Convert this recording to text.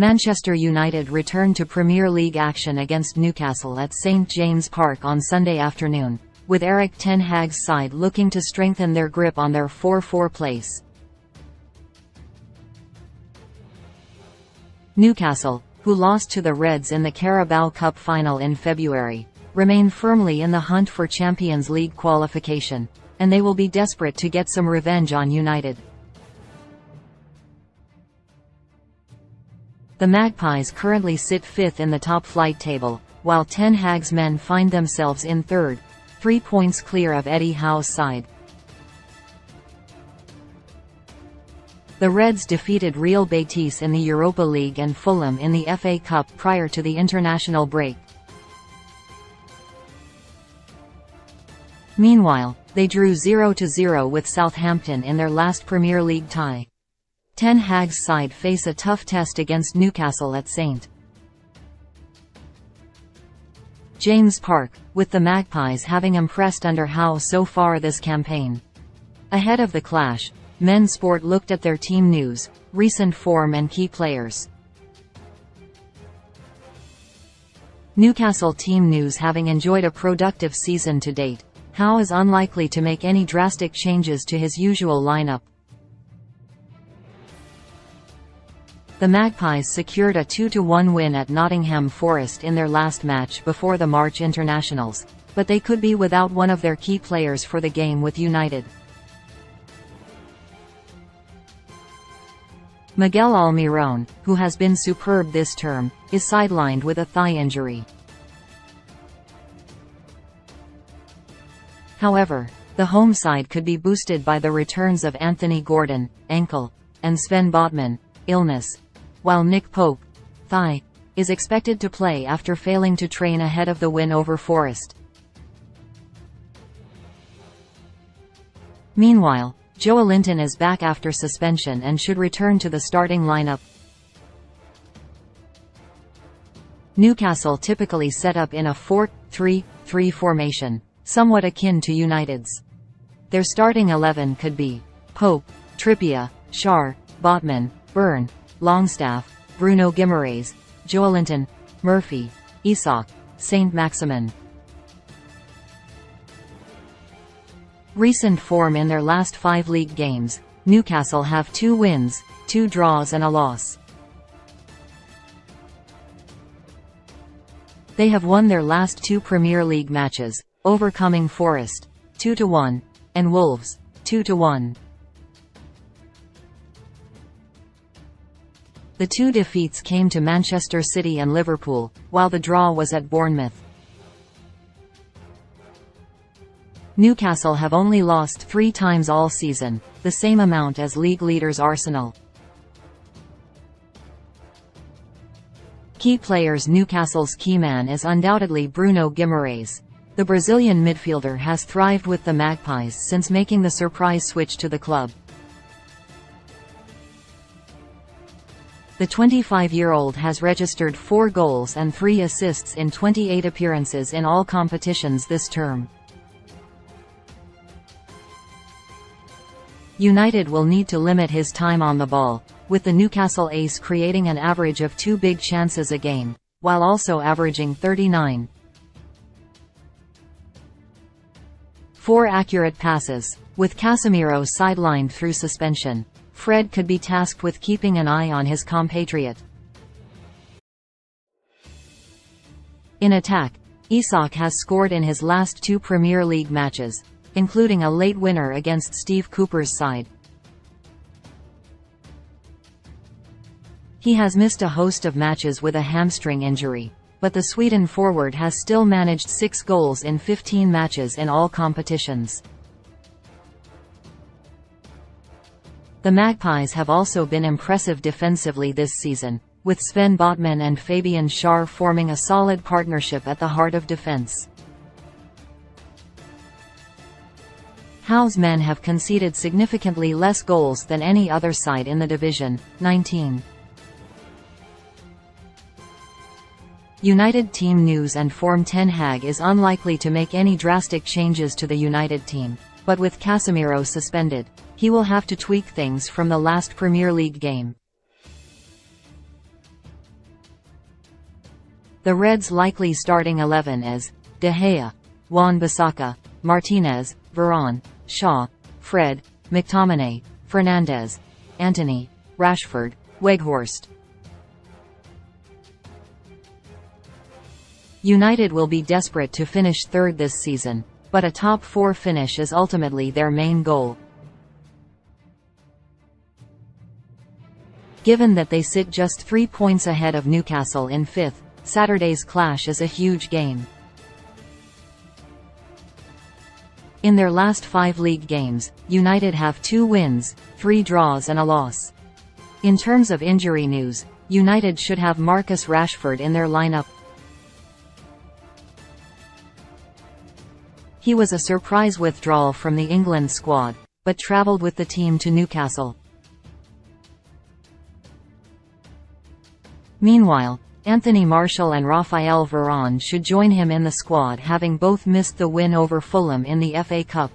Manchester United returned to Premier League action against Newcastle at St James Park on Sunday afternoon, with Erik ten Hag's side looking to strengthen their grip on their 4-4 place. Newcastle, who lost to the Reds in the Carabao Cup final in February, remain firmly in the hunt for Champions League qualification, and they will be desperate to get some revenge on United. The Magpies currently sit fifth in the top-flight table, while Ten Hag's men find themselves in third, 3 points clear of Eddie Howe's side. The Reds defeated Real Betis in the Europa League and Fulham in the FA Cup prior to the international break. Meanwhile, they drew 0-0 with Southampton in their last Premier League tie. Ten Hag's side face a tough test against Newcastle at St James Park, with the Magpies having impressed under Howe so far this campaign. Ahead of the clash, Men Sport looked at their team news, recent form and key players. Newcastle team news: having enjoyed a productive season to date, Howe is unlikely to make any drastic changes to his usual lineup. The Magpies secured a 2-1 win at Nottingham Forest in their last match before the March internationals, but they could be without one of their key players for the game with United. Miguel Almiron, who has been superb this term, is sidelined with a thigh injury. However, the home side could be boosted by the returns of Anthony Gordon, ankle, and Sven Botman, illness, while Nick Pope, thigh, is expected to play after failing to train ahead of the win over Forest. Meanwhile, Joelinton is back after suspension and should return to the starting lineup. Newcastle typically set up in a 4-3-3 formation, somewhat akin to United's. Their starting 11 could be Pope, Trippier, Schär, Botman, Byrne, Longstaff, Bruno Guimaraes, Joelinton, Murphy, Isak, Saint-Maximin. Recent form: in their last 5 league games, Newcastle have 2 wins, 2 draws and a loss. They have won their last 2 Premier League matches, overcoming Forest, 2-1, and Wolves, 2-1. The 2 defeats came to Manchester City and Liverpool, while the draw was at Bournemouth. Newcastle have only lost 3 times all season, the same amount as league leaders Arsenal. Key players: Newcastle's key man is undoubtedly Bruno Guimaraes. The Brazilian midfielder has thrived with the Magpies since making the surprise switch to the club. The 25-year-old has registered 4 goals and 3 assists in 28 appearances in all competitions this term. United will need to limit his time on the ball, with the Newcastle ace creating an average of 2 big chances a game, while also averaging 39. 4 accurate passes. With Casemiro sidelined through suspension, Fred could be tasked with keeping an eye on his compatriot. In attack, Isak has scored in his last 2 Premier League matches, including a late winner against Steve Cooper's side. He has missed a host of matches with a hamstring injury, but the Sweden forward has still managed 6 goals in 15 matches in all competitions. The Magpies have also been impressive defensively this season, with Sven Botman and Fabian Schär forming a solid partnership at the heart of defense. Howe's men have conceded significantly less goals than any other side in the division, 19. United team news and form: Ten Hag is unlikely to make any drastic changes to the United team, but with Casemiro suspended, he will have to tweak things from the last Premier League game. The Reds' likely starting 11 is De Gea, Wan-Bissaka, Martinez, Varane, Shaw, Fred, McTominay, Fernandes, Antony, Rashford, Weghorst. United will be desperate to finish third this season, but a top 4 finish is ultimately their main goal. Given that they sit just 3 points ahead of Newcastle in 5th, Saturday's clash is a huge game. In their last 5 league games, United have 2 wins, 3 draws and a loss. In terms of injury news, United should have Marcus Rashford in their lineup. He was a surprise withdrawal from the England squad, but travelled with the team to Newcastle. Meanwhile, Anthony Martial and Raphael Varane should join him in the squad, having both missed the win over Fulham in the FA Cup.